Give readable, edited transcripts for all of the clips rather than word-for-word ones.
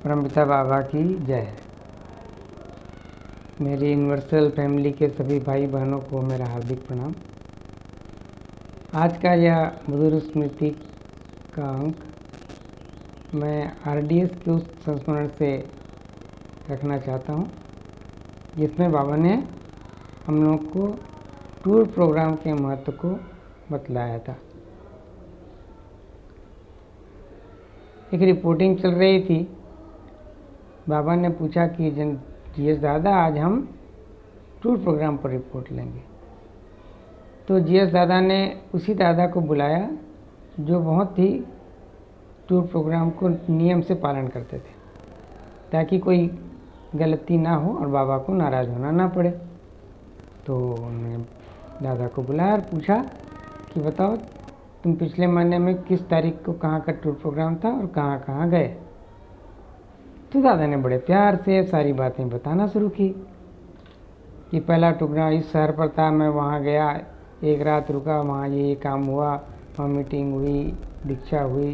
परमपिता बाबा की जय। मेरी यूनिवर्सल फैमिली के सभी भाई बहनों को मेरा हार्दिक प्रणाम। आज का यह बुजुर्ग स्मृति का अंक मैं आरडीएस के उस संस्मरण से रखना चाहता हूँ जिसमें बाबा ने हम लोग को टूर प्रोग्राम के महत्व को बतलाया था। एक रिपोर्टिंग चल रही थी। बाबा ने पूछा कि जीएस दादा आज हम टूर प्रोग्राम पर रिपोर्ट लेंगे। तो जीएस दादा ने उसी दादा को बुलाया जो बहुत ही टूर प्रोग्राम को नियम से पालन करते थे ताकि कोई गलती ना हो और बाबा को नाराज़ होना ना पड़े। तो उन्होंने दादा को बुलाया और पूछा कि बताओ तुम पिछले महीने में किस तारीख को कहाँ का टूर प्रोग्राम था और कहाँ कहाँ गए। तो दादा ने बड़े प्यार से सारी बातें बताना शुरू की कि पहला टुकड़ा इस शहर पर था, मैं वहाँ गया, एक रात रुका, वहाँ ये काम हुआ, वहाँ मीटिंग हुई, दीक्षा हुई।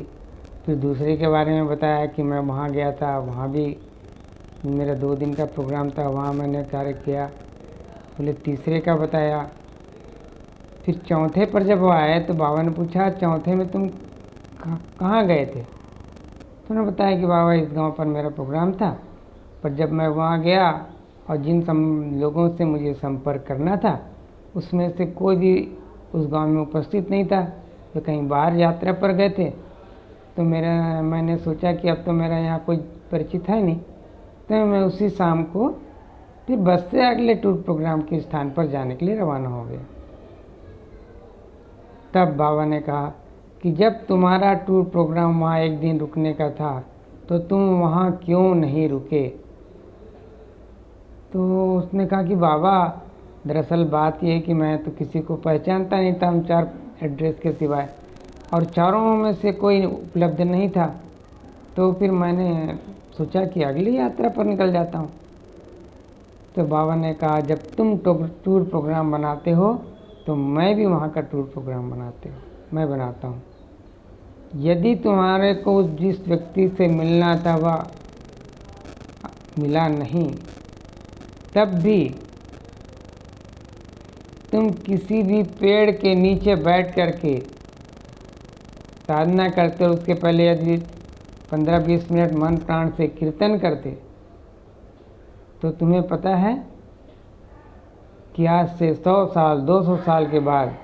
फिर दूसरे के बारे में बताया कि मैं वहाँ गया था, वहाँ भी मेरा 2 दिन का प्रोग्राम था, वहाँ मैंने कार्य किया। बोले तीसरे का बताया। फिर चौथे पर जब वो आए तो बाबा ने पूछा चौथे में तुम कहाँ गए थे। तो उन्होंने बताया कि बाबा इस गांव पर मेरा प्रोग्राम था, पर जब मैं वहाँ गया और जिन लोगों से मुझे संपर्क करना था उसमें से कोई भी उस गांव में उपस्थित नहीं था, तो कहीं बाहर यात्रा पर गए थे। तो मैंने सोचा कि अब तो मेरा यहाँ कोई परिचित है नहीं, तो मैं उसी शाम को फिर बस से अगले टूर प्रोग्राम के स्थान पर जाने के लिए रवाना हो गया। तब बाबा ने कहा कि जब तुम्हारा टूर प्रोग्राम वहाँ 1 दिन रुकने का था तो तुम वहाँ क्यों नहीं रुके। तो उसने कहा कि बाबा दरअसल बात यह है कि मैं तो किसी को पहचानता नहीं था, हम 4 एड्रेस के सिवाय, और चारों में से कोई उपलब्ध नहीं था। तो फिर मैंने सोचा कि अगली यात्रा पर निकल जाता हूँ। तो बाबा ने कहा जब तुम टूर प्रोग्राम बनाते हो तो मैं भी वहाँ का टूर प्रोग्राम मैं बनाता हूँ। यदि तुम्हारे को जिस व्यक्ति से मिलना था वह मिला नहीं, तब भी तुम किसी भी पेड़ के नीचे बैठ करके साधना करते हो, उसके पहले यदि 15-20 मिनट मन प्राण से कीर्तन करते, तो तुम्हें पता है कि आज से 100 साल 200 साल के बाद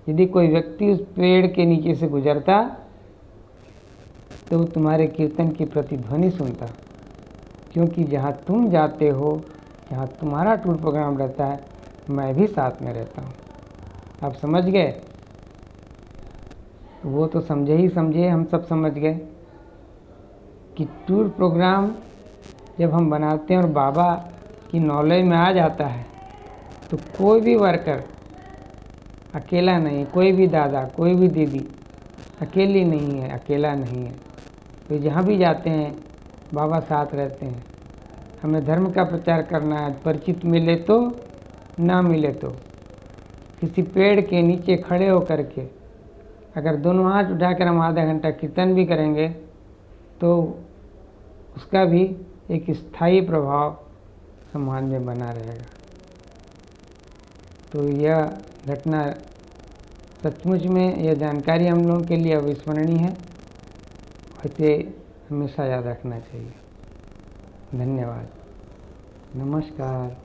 यदि कोई व्यक्ति उस पेड़ के नीचे से गुजरता तो वो तुम्हारे कीर्तन की प्रतिध्वनि सुनता, क्योंकि जहाँ तुम जाते हो, जहाँ तुम्हारा टूर प्रोग्राम रहता है, मैं भी साथ में रहता हूँ। आप समझ गए? वो तो समझे, हम सब समझ गए कि टूर प्रोग्राम जब हम बनाते हैं और बाबा की नॉलेज में आ जाता है तो कोई भी वर्कर अकेला नहीं, कोई भी दादा, कोई भी दीदी अकेली नहीं है, अकेला नहीं है। तो जहाँ भी जाते हैं बाबा साथ रहते हैं। हमें धर्म का प्रचार करना है, परिचित मिले तो ना मिले तो किसी पेड़ के नीचे खड़े होकर के अगर दोनों हाथ उठाकर हम आधा घंटा कीर्तन भी करेंगे तो उसका भी एक स्थायी प्रभाव समाज में बना रहेगा। तो यह घटना सचमुच में यह जानकारी हम लोगों के लिए अविस्मरणीय है, इसे हमेशा याद रखना चाहिए। धन्यवाद। नमस्कार।